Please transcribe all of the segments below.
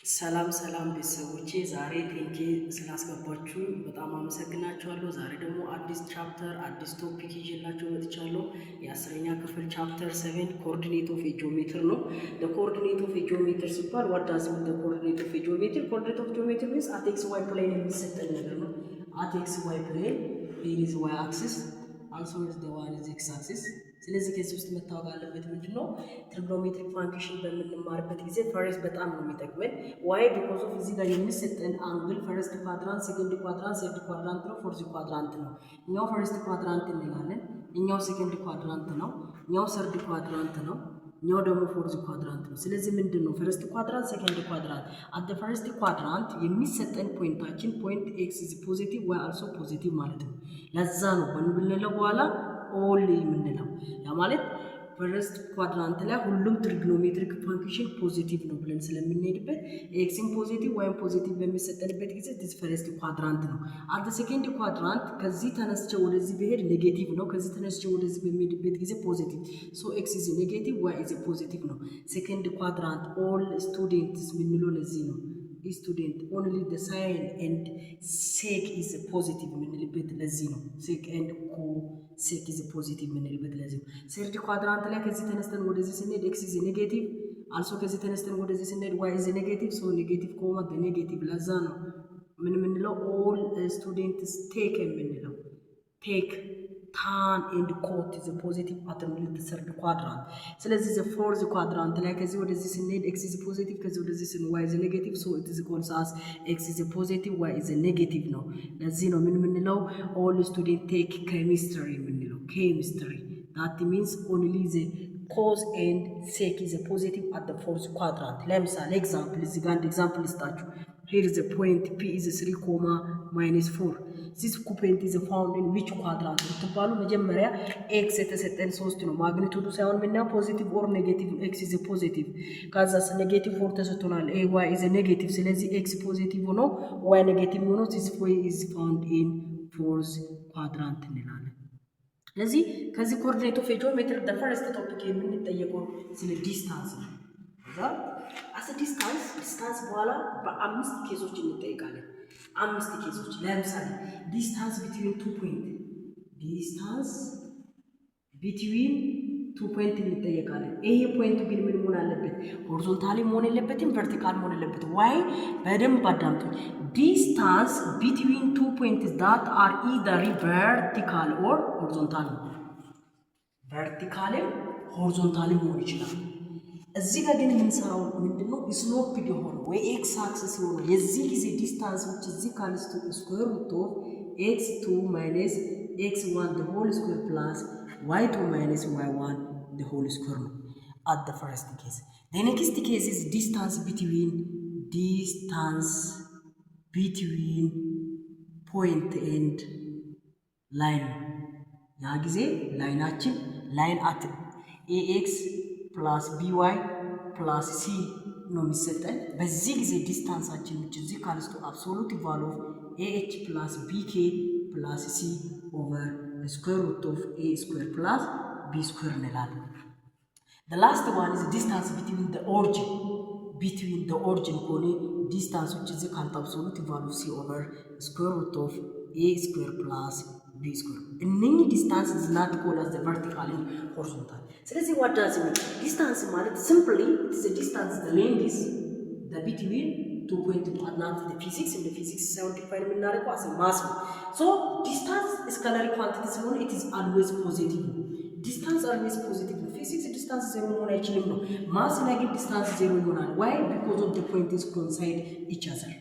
ሰላም ቤተሰቦቼ ዛሬ ቴንኬ ስላስገባችሁ በጣም አመሰግናችኋለሁ። ዛሬ ደግሞ አዲስ ቻፕተር አዲስ ቶፒክ ይዤላችሁ መጥቻለሁ። የአስረኛ ክፍል ቻፕተር 7 ኮኦርዲኔት ኦፍ ኤ ጂኦሜትር ነው። ኮኦርዲኔት ኦፍ ኤ ጂኦሜትር ሲባል ዋት ዳዝ ሚን ኮኦርዲኔት ኦፍ ኤ ጂኦሜትር? ኮኦርዲኔት ኦፍ ጂኦሜትር ሚንስ አት ኤክስ ዋይ ፕሌን የሚሰጠን ነገር ነው። አት ኤክስ ዋይ ፕሌን ሂር ኢዝ ዋይ አክሲስ አልሶ ኢዝ ዘ ዋን ኢዝ ኤክስ አክሲስ። ስለዚህ ከዚህ ውስጥ መታወቅ ያለበት ምንድነው? ትሪጎኖሜትሪክ ፋንክሽን በምንማርበት ጊዜ ፈረስ በጣም ነው የሚጠቅመን። ዋይ ቢኮዝ ኦፍ እዚህ ጋር የሚሰጠን አንግል ፈርስት ኳድራንት፣ ሴኮንድ ኳድራንት፣ ሰርድ ኳድራንት ነው፣ ፎርዝ ኳድራንት ነው። እኛው ፈርስት ኳድራንት እንላለን፣ እኛው ሴኮንድ ኳድራንት ነው፣ እኛው ሰርድ ኳድራንት ነው፣ እኛው ደግሞ ፎርዝ ኳድራንት ነው። ስለዚህ ምንድነው ፈርስት ኳድራንት፣ ሴኮንድ ኳድራንት። አት ዘ ፈርስት ኳድራንት የሚሰጠን ፖይንታችን ፖይንት ኤክስ ኢዝ ፖዚቲቭ ዋይ አልሶ ፖዚቲቭ ማለት ነው። ለዛ ነው ብንለው በኋላ ኦል የምንለው ያ ማለት ፈርስት ኳድራንት ላይ ሁሉም ትሪጎኖሜትሪክ ፋንክሽን ፖዚቲቭ ነው ብለን ስለምንሄድበት ኤክስን ፖዚቲቭ ወይም ፖዚቲቭ በሚሰጠንበት ጊዜ ዲስ ፈርስት ኳድራንት ነው። አት ሴኮንድ ኳድራንት ከዚህ ተነስቼ ወደዚህ ብሄድ ኔጌቲቭ ነው። ከዚህ ተነስቼ ወደዚህ በሚሄድበት ጊዜ ፖዚቲቭ። ሶ ኤክስ ኢዝ ኔጌቲቭ ዋይ ኢዝ ፖዚቲቭ ነው። ሴኮንድ ኳድራንት ኦል ስቱደንትስ ምንለው ለዚህ ነው። ስቱደንት ኦንሊ the sign and sec is positive ምንልበት ለዚህ ነው። sec and cosec is positive ምንልበት ለዚህ ነው። ሰርድ ኳድራንት ላይ ከዚህ ተነስተን ወደዚህ ስንሄድ x is negative also ከዚህ ተነስተን ወደዚህ ስንሄድ y is negative so negative ኮማ በኔጌቲቭ ለዛ ነው ምን ምንለው all students take የምንለው take tan and cot is a positive pattern in the third quadrant. ስለዚህ the fourth quadrant ላይ ከዚህ ወደዚህ ስንሄድ x is positive ከዚህ ወደዚህ ስን y is negative so it is equals as x is a positive y is a negative ነው። ለዚህ ነው ምን ምንለው all students take chemistry ምንለው chemistry that means only the cos and sec is a positive at the fourth quadrant. ለምሳሌ ኤግዛምፕል እዚህ ጋር አንድ ኤግዛምፕል ልስጣችሁ። Here is the point P is 3, -4. This point is found in which quadrant? ብትባሉ መጀመሪያ x የተሰጠን 3 ነው። ማግኒቱዱ ሳይሆን ምንና ፖዚቲቭ ኦር ኔጌቲቭ x is positive ካዛስ ኔጌቲቭ 4 ተሰጥቶናል። y is negative ስለዚህ x ፖዚቲቭ ሆኖ y ኔጌቲቭ ሆኖ this point is found in fourth quadrant እንላለን። ስለዚህ ከዚህ ኮኦርዲኔት ኦፍ ጂኦሜትሪ the first topic የምንጠየቀው ስለ ዲስታንስ ነው። አስ ዲስታንስ በኋላ በአምስት ኬዞች እንጠይቃለን። አምስት ኬዞች ለምሳሌ ዲስታንስ ቢትዊን ቱ ፖይንት እንጠየቃለን። ይሄ ፖይንት ግን ምን መሆን አለበት? ሆሪዞንታሊ መሆን የለበትም፣ ቨርቲካል መሆን የለበትም። ዋይ በደንብ አዳምጡ። ዲስታንስ ቢትዊን ቱ ፖይንትስ ዳት አር ኢዘር ቨርቲካል ኦር ሆሪዞንታል ነው። ቨርቲካልም ሆሪዞንታልም መሆን ይችላል። እዚህ ጋር ግን የምንሰራው ምንድነው? ስሎፕድ የሆነ ወይ ኤክስ አክሲስ የሆነ የዚህ ጊዜ ዲስታንስ which is equal to square root of x2 minus x1 the whole square plus y2 minus y1 the whole square ነው at the first case. The next case is distance between point and line. ያ ጊዜ ላይናችን ላይን at ax plus by plus c ነው የሚሰጠን። በዚህ ጊዜ ዲስታንሳችን which is equal to absolute value of ah plus bk plus c over the square root of a square plus b square እንላለን። The last one is distance between the origin ከሆነ distance which is equal to absolute value of c over square root of a square plus b square. እነኚህ ዲስታንስ is not called as the vertical and horizontal. ስለዚህ what does it mean? ዲስታንስ ማለት simply it is a distance the length is the between two points but not the physics in the physics sound define የምናደርገው as a mass ነው። So distance is scalar quantity ስለሆነ it is always positive. Distance always positive ነው። ፊዚክስ ዲስታንስ ዜሮ መሆን አይችልም ነው። ማስ ላይ ግን ዲስታንስ ዜሮ ይሆናል። why? because of the point is coincide each other.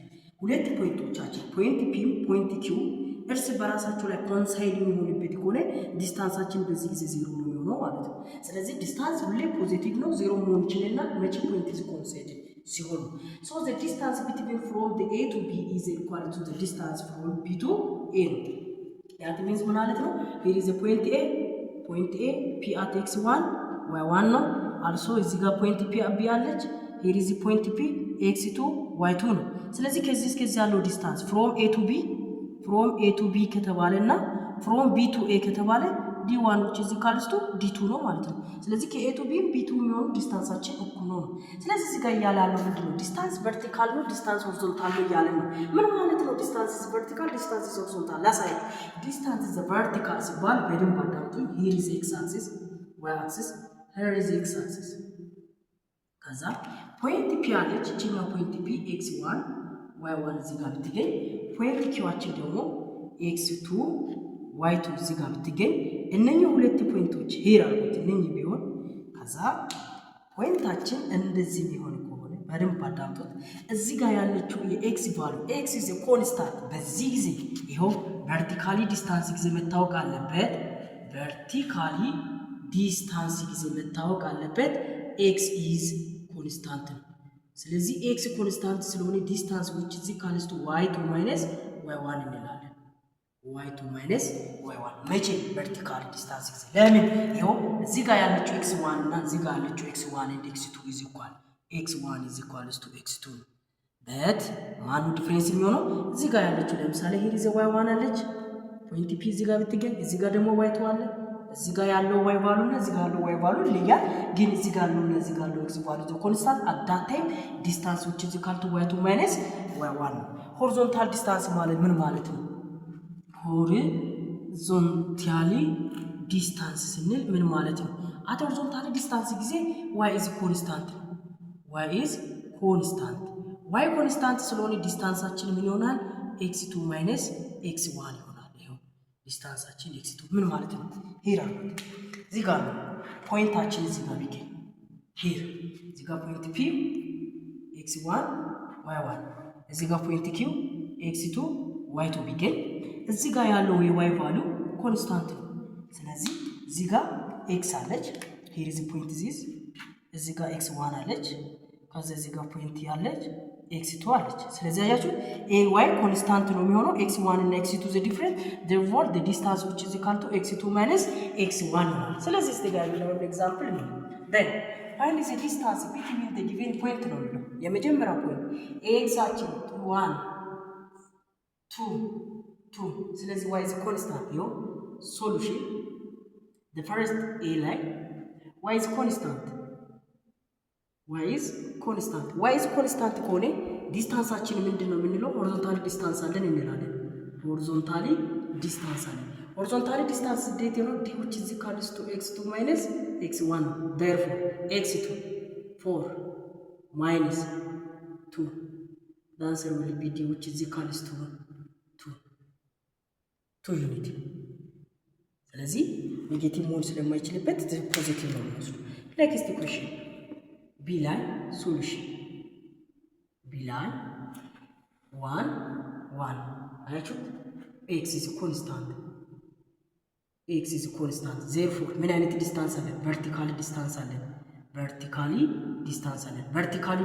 ሁለት ፖይንቶቻችን ፖይንት ፒ ፖይንት ኪው እርስ በራሳቸው ላይ ኮንሳይድ የሚሆንበት ከሆነ ዲስታንሳችን በዚህ ጊዜ ዜሮ ነው የሚሆነው ማለት ነው። ስለዚህ ዲስታንስ ሁሌ ፖዚቲቭ ነው፣ ዜሮ መሆን ይችላል መቼ ፖይንት ኢዝ ኮንሳይድ ሲሆን። so the distance between from the a to b is equal to the distance from b to a ነው። that means ምን ማለት ነው? here is a point a p at x1 y1 ነው። also እዚህ ጋር ፖይንት p b አለች። here is point p x2 y2 ነው። ስለዚህ ከዚህ እስከዚህ ያለው ዲስታንስ from a to b ከተባለና from b to a ከተባለ d1 which is equal to d2 ነው ማለት ነው ስለዚህ ከa to b b2 የሚሆኑ ዲስታንሳችን እኩል ነው ስለዚህ እዚህ ጋር ያላለው ምንድነው ዲስታንስ ቨርቲካል ነው ዲስታንስ ሆሪዞንታል ነው ያለ ነው ምን ማለት ነው ዲስታንስ is vertical ዲስታንስ is horizontal ላሳይ ዲስታንስ is vertical ሲባል በደንብ አዳምጡኝ here is x axis y axis here is x axis ከዛ ፖይንት p አለች እቺኛው ፖይንት p x1 y1 እዚህ ጋር ብትገኝ ፖይንት q ደግሞ x2 y2 እዚህ ጋር ብትገኝ እነኚህ ሁለት ፖይንቶች ሄር አሉት እነኚህ ቢሆን ከዛ ፖይንታችን እንደዚህ ቢሆን ከሆነ በደንብ አዳምጡት እዚህ ጋር ያለችው የx ቫልዩ x is a constant በዚህ ጊዜ ይሄው ቨርቲካሊ ዲስታንስ ጊዜ መታወቅ አለበት ቨርቲካሊ ዲስታንስ ጊዜ መታወቅ አለበት x is constant ስለዚህ x constant ስለሆነ ዲስታንስ which is equal to y2 minus y1 እንላለን y2 minus y1 መቼ ቨርቲካል ዲስታንስ ጊዜ ለምን ይሄው እዚህ ጋር ያለችው x1 እና እዚህ ጋር ያለችው x1 and x2 is equal x1 is equal to x2 but ማኑ ዲፈረንስ የሚሆነው እዚህ ጋር ያለችው ለምሳሌ here is y1 አለች ፖይንት p እዚህ ጋር ብትገኝ እዚህ ጋር ደግሞ y2 አለ እዚህ ጋር ያለው y ቫልዩ እና እዚህ ጋር ያለው y ቫልዩ ይለያል ግን እዚህ ጋር ያለው እና እዚህ ጋር ያለው x ቫልዩ ኮንስታንት at that time distance which is equal to y2 minus y1 horizontal distance ማለት ምን ማለት ነው horizontally distance ስንል ምን ማለት ነው at horizontal distance ጊዜ y is constant y constant ስለሆነ ዲስታንሳችን ምን ይሆናል x2 minus x1 ይሆናል ይሄው ዲስታንሳችን x2 ምን ማለት ነው ሄር እዚህ ጋር ፖይንታችን እዚህ ጋር ቢገኝ ሄር እዚህ ጋር ፖይንት p x1 y1 እዚህ ጋር ፖይንት q x2 y2 ቢገኝ እዚህ ጋር ያለው የy ቫልዩ ኮንስታንት ነው ስለዚህ እዚህ ጋር x አለች here is point this እዚህ ጋር x1 አለች ከዛ እዚህ ጋር ፖይንት ያለች x2 አለች ስለዚህ አያችሁ ay ኮንስታንት ነው የሚሆነው x1 እና x2 the difference therefore the distance which is equal to x2 minus x1 ስለዚህ እዚህ ጋር ያለው ኤግዛምፕል ነው then find the distance between the given point ነው የሚለው የመጀመሪያው ፖይንት x አችን 1 2 ስለዚህ y is constant yo solution the first a line y is constant ከሆነ ዲስታንሳችን ምንድነው የምንለው ሆሪዞንታሊ ዲስታንስ አለን እንላለን ሆሪዞንታሊ ዲስታንስ ዴት ነው d which is equal to x2 minus x1 therefore x2 4 minus 2 the answer will be d which is equal to 2 ዩኒት ስለዚህ ኔጌቲቭ መሆን ስለማይችልበት ፖዚቲቭ ነው ማለት ነው ኔክስት ኩዌስችን b ላይ ሶሉሽን b ላይ 1 አያችሁ x is constant therefore ምን አይነት ዲስታንስ አለ ቨርቲካሊ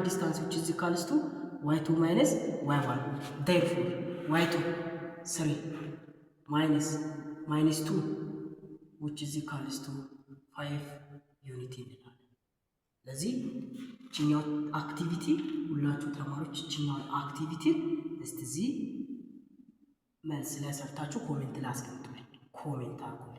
ዲስታንስ which is equal to y2 minus y1 therefore y2 3 minus 2 which is equal to 5 ዩኒት ይላል ለዚህ እቺኛው አክቲቪቲ ሁላችሁ ተማሪዎች እቺኛው አክቲቪቲ እስቲ እዚህ መልስ ላይ ሰርታችሁ ኮሜንት ላይ አስቀምጡልኝ ኮሜንት አድርጉልኝ